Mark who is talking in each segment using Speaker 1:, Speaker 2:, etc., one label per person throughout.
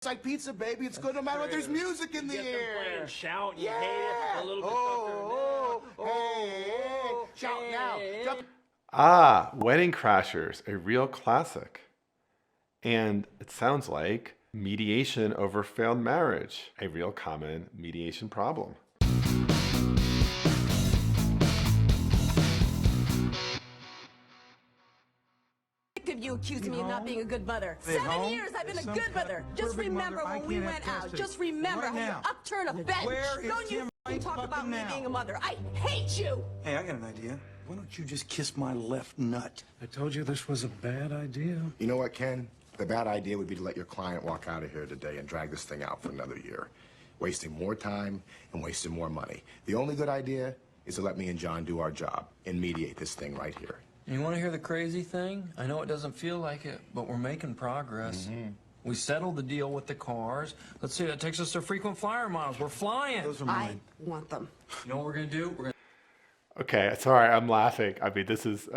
Speaker 1: It's like pizza, baby. It's good no matter what. There's music in the air.
Speaker 2: Shout, you hate it. A little bit
Speaker 1: hey, shout now. Jump.
Speaker 3: Ah, Wedding Crashers, a real classic. And it sounds like mediation over failed marriage, a real common mediation problem.
Speaker 4: You accusing me of not being a good mother. 7 years I've been a good mother. Just remember when we went out. Just remember how you upturn a bench. Don't you talk about me being a mother. I hate you.
Speaker 5: Hey, I got an idea. Why don't you just kiss my left nut?
Speaker 6: I told you this was a bad idea.
Speaker 1: You know what, Ken? The bad idea would be to let your client walk out of here today and drag this thing out for another year, wasting more time and wasting more money. The only good idea is to let me and John do our job and mediate this thing right here.
Speaker 2: You want to hear the crazy thing? I know it doesn't feel like it, but we're making progress. We settled the deal with the cars. Let's see, that takes us to frequent flyer miles. We're flying.
Speaker 5: Those are
Speaker 4: I
Speaker 5: mine.
Speaker 4: want them.
Speaker 2: You know what we're going to do? We're going
Speaker 3: Okay, sorry, I'm laughing. I mean, this is,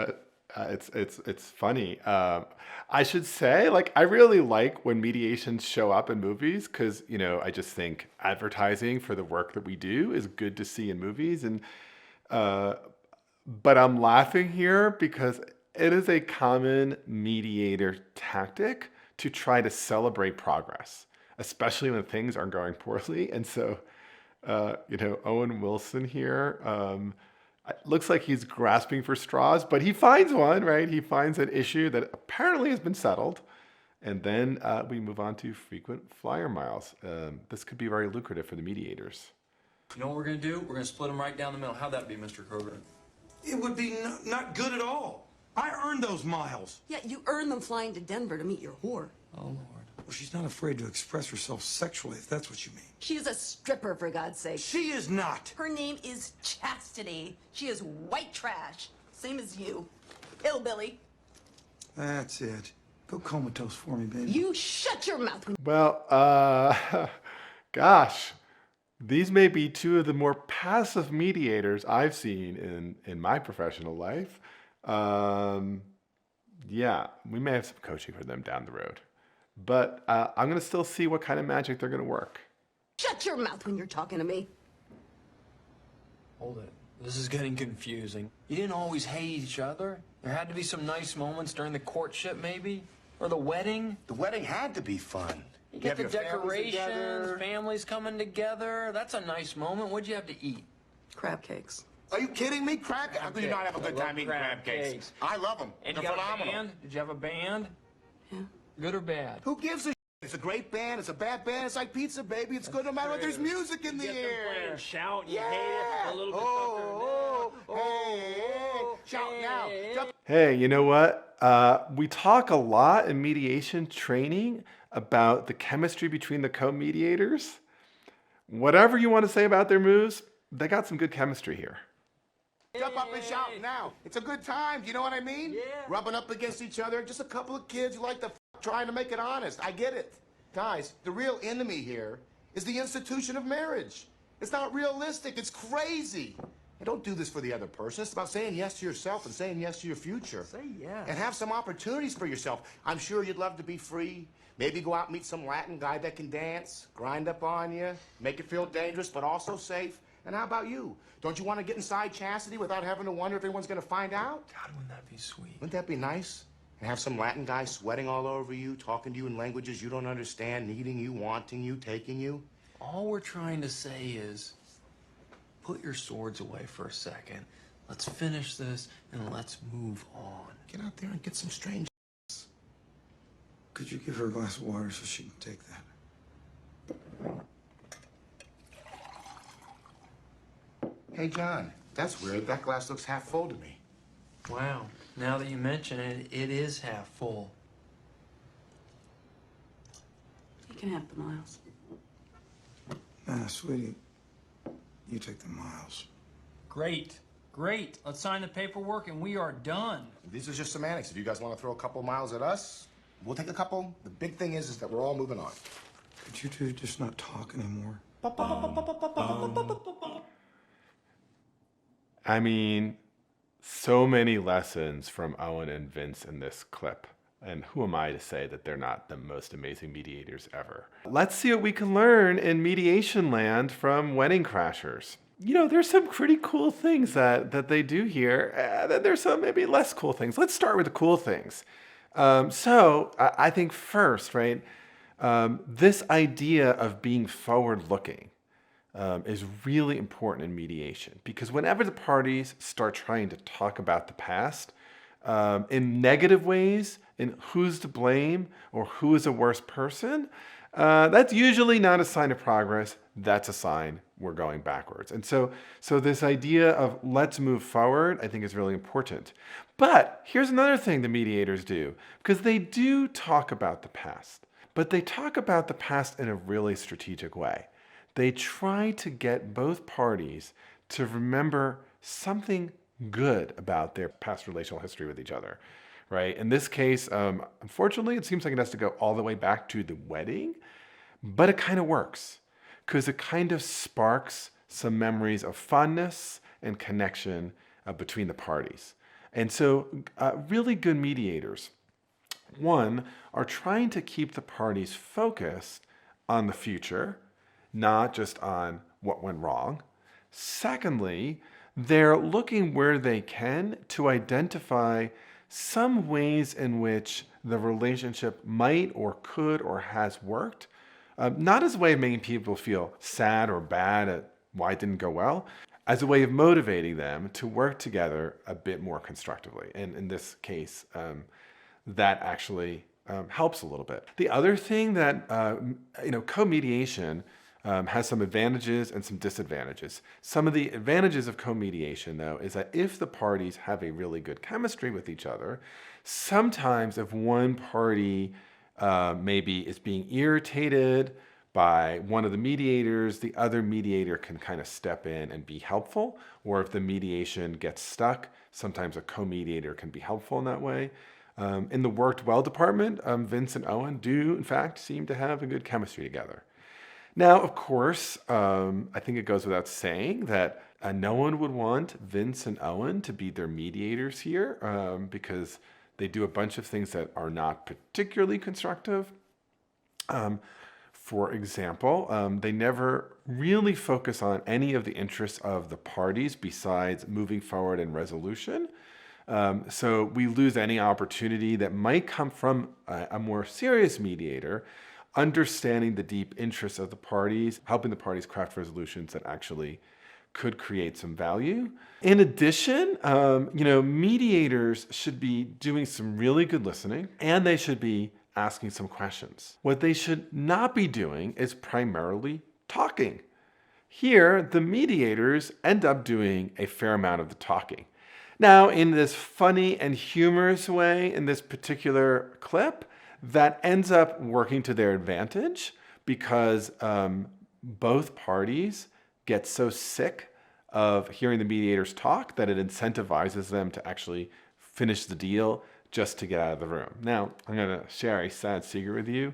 Speaker 3: it's funny. I should say, like, I really like when mediations show up in movies because, you know, I just think advertising for the work that we do is good to see in movies. And, but I'm laughing here because it is a common mediator tactic to try to celebrate progress, especially when things are going poorly. And so, you know, Owen Wilson here, it looks like he's grasping for straws, but he finds one, right? He finds an issue that apparently has been settled. And then we move on to frequent flyer miles. This could be very lucrative for the mediators.
Speaker 2: You know what we're going to do? We're going to split them right down the middle. How'd that be, Mr. Kroger?
Speaker 5: It would be not good at all. I earned those miles.
Speaker 4: Yeah, you earned them flying to Denver to meet your whore.
Speaker 2: Oh, Lord.
Speaker 5: Well, she's not afraid to express herself sexually, if that's what you mean.
Speaker 4: She's a stripper, for God's sake.
Speaker 5: She is not.
Speaker 4: Her name is Chastity. She is white trash. Same as you. Hillbilly.
Speaker 5: That's it. Go comatose for me, baby.
Speaker 4: You shut your mouth.
Speaker 3: Well, gosh, these may be two of the more passive mediators I've seen in my professional life. Yeah, we may have some coaching for them down the road. But I'm going to still see what kind of magic they're going to work.
Speaker 4: Shut your mouth when you're talking to me.
Speaker 2: Hold it. This is getting confusing. You didn't always hate each other. There had to be some nice moments during the courtship, maybe? Or the wedding?
Speaker 1: The wedding had to be fun.
Speaker 2: You get the
Speaker 1: have your families
Speaker 2: decorations,
Speaker 1: together.
Speaker 2: families coming together. That's a nice moment. What'd you have to eat?
Speaker 4: Crab cakes.
Speaker 1: Are you kidding me? Crab? How could you not have a good time eating crab cakes? I love them.
Speaker 2: And
Speaker 1: They're
Speaker 2: you got
Speaker 1: phenomenal.
Speaker 2: a band? Did you have a band?
Speaker 4: Yeah.
Speaker 2: Good or bad?
Speaker 1: Who gives a shit? It's a great band. It's a bad band. It's like pizza, baby. It's good no matter what. There's music in the air.
Speaker 2: Shout, you
Speaker 1: Yeah.
Speaker 2: hate it. A little bit
Speaker 1: hey, shout now. Jump.
Speaker 3: Hey, you know what? We talk a lot in mediation training about the chemistry between the co-mediators. Whatever you want to say about their moves, they got some good chemistry here.
Speaker 1: Jump up and shout now. It's a good time. Do you know what I mean?
Speaker 2: Yeah.
Speaker 1: Rubbing up against each other. Just a couple of kids who like to trying to make it honest. I get it. Guys, the real enemy here is the institution of marriage. It's not realistic. It's crazy. And don't do this for the other person. It's about saying yes to yourself and saying yes to your future.
Speaker 2: Say yes.
Speaker 1: And have some opportunities for yourself. I'm sure you'd love to be free. Maybe go out and meet some Latin guy that can dance, grind up on you, make it feel dangerous, but also safe. And how about you? Don't you want to get inside chastity without having to wonder if anyone's going to find out?
Speaker 2: God, wouldn't that be sweet?
Speaker 1: Wouldn't that be nice? And have some Latin guy sweating all over you, talking to you in languages you don't understand, needing you, wanting you, taking you?
Speaker 2: All we're trying to say is, put your swords away for a second. Let's finish this and let's move on.
Speaker 1: Get out there and get some strange.
Speaker 5: Could you give her a glass of water so she can take that?
Speaker 1: Hey, John, that's weird. That glass looks half full to me.
Speaker 2: Wow. Now that you mention it, it is half full.
Speaker 4: You can have the miles.
Speaker 5: Nah, sweetie, you take the miles.
Speaker 7: Great. Great. Let's sign the paperwork and we are done.
Speaker 1: These are just semantics. If you guys want to throw a couple miles at us, we'll take a couple. The big thing is that we're all moving on.
Speaker 5: Could you two just not talk anymore?
Speaker 3: I mean, so many lessons from Owen and Vince in this clip. And who am I to say that they're not the most amazing mediators ever? Let's see what we can learn in mediation land from Wedding Crashers. You know, there's some pretty cool things that they do here. Then there's some maybe less cool things. Let's start with the cool things. I think first, right, this idea of being forward-looking is really important in mediation, because whenever the parties start trying to talk about the past in negative ways, in who's to blame or who is a worse person, that's usually not a sign of progress. That's a sign we're going backwards. And so this idea of let's move forward, I think is really important. But here's another thing the mediators do, because they do talk about the past, but they talk about the past in a really strategic way. They try to get both parties to remember something good about their past relational history with each other, right? In this case, unfortunately, it seems like it has to go all the way back to the wedding, but it kind of works because it kind of sparks some memories of fondness and connection between the parties. And so really good mediators, one, are trying to keep the parties focused on the future, not just on what went wrong. Secondly, they're looking where they can to identify some ways in which the relationship might or could or has worked, not as a way of making people feel sad or bad at why it didn't go well, as a way of motivating them to work together a bit more constructively. And in this case, that actually helps a little bit. The other thing that, co-mediation has some advantages and some disadvantages. Some of the advantages of co-mediation, though, is that if the parties have a really good chemistry with each other, sometimes if one party maybe is being irritated by one of the mediators, the other mediator can kind of step in and be helpful. Or if the mediation gets stuck, sometimes a co-mediator can be helpful in that way. In the worked well department, Vince and Owen do, in fact, seem to have a good chemistry together. Now, of course, I think it goes without saying that no one would want Vince and Owen to be their mediators here because they do a bunch of things that are not particularly constructive. For example, they never really focus on any of the interests of the parties besides moving forward in resolution. So we lose any opportunity that might come from a more serious mediator understanding the deep interests of the parties, helping the parties craft resolutions that actually could create some value. In addition, mediators should be doing some really good listening, and they should be asking some questions. What they should not be doing is primarily talking. Here, the mediators end up doing a fair amount of the talking. Now, in this funny and humorous way in this particular clip, that ends up working to their advantage because both parties get so sick of hearing the mediators talk that it incentivizes them to actually finish the deal just to get out of the room. Now, I'm going to share a sad secret with you.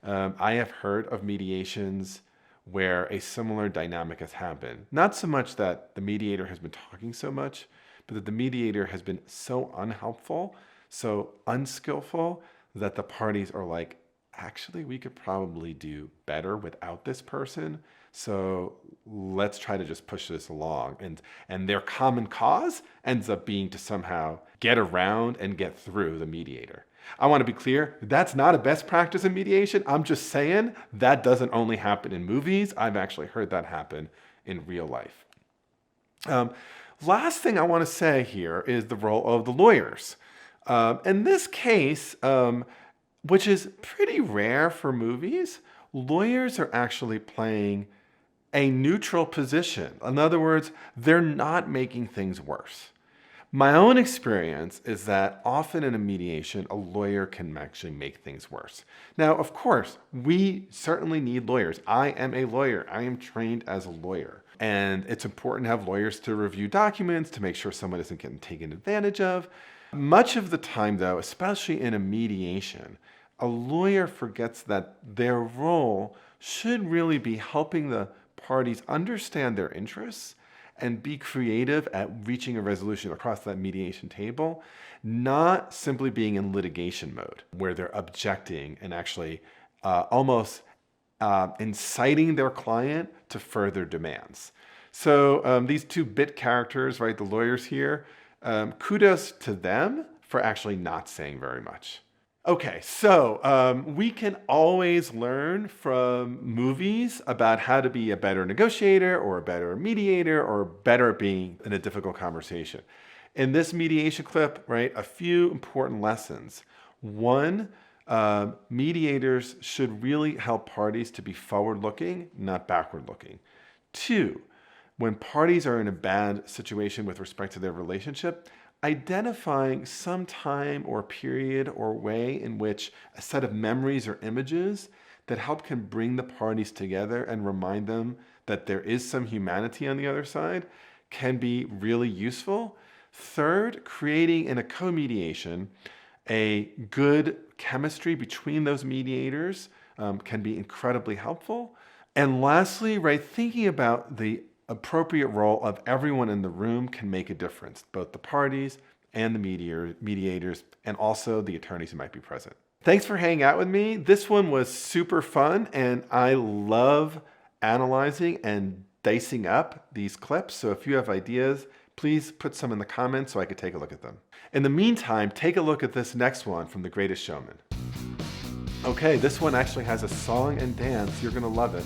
Speaker 3: I have heard of mediations where a similar dynamic has happened. Not so much that the mediator has been talking so much, but that the mediator has been so unhelpful, so unskillful, that the parties are like, actually, we could probably do better without this person. So let's try to just push this along. And their common cause ends up being to somehow get around and get through the mediator. I want to be clear, that's not a best practice in mediation. I'm just saying that doesn't only happen in movies. I've actually heard that happen in real life. Last thing I want to say here is the role of the lawyers. In this case, which is pretty rare for movies, lawyers are actually playing a neutral position. In other words, they're not making things worse. My own experience is that often in a mediation, a lawyer can actually make things worse. Now, of course, we certainly need lawyers. I am a lawyer. I am trained as a lawyer. And it's important to have lawyers to review documents, to make sure someone isn't getting taken advantage of. Much of the time, though, especially in a mediation, a lawyer forgets that their role should really be helping the parties understand their interests and be creative at reaching a resolution across that mediation table, not simply being in litigation mode where they're objecting and actually almost inciting their client to further demands. So these two bit characters, right, the lawyers here, kudos to them for actually not saying very much. Okay, so we can always learn from movies about how to be a better negotiator or a better mediator or better at being in a difficult conversation. In this mediation clip, right, a few important lessons. One, mediators should really help parties to be forward-looking, not backward-looking. Two, when parties are in a bad situation with respect to their relationship, identifying some time or period or way in which a set of memories or images that can bring the parties together and remind them that there is some humanity on the other side can be really useful. Third, creating in a co-mediation a good chemistry between those mediators can be incredibly helpful. And lastly, right, thinking about the appropriate role of everyone in the room can make a difference, both the parties and the mediators, and also the attorneys who might be present. Thanks for hanging out with me. This one was super fun, and I love analyzing and dicing up these clips. So if you have ideas, please put some in the comments so I could take a look at them. In the meantime, take a look at this next one from The Greatest Showman. Okay, this one actually has a song and dance. You're gonna love it.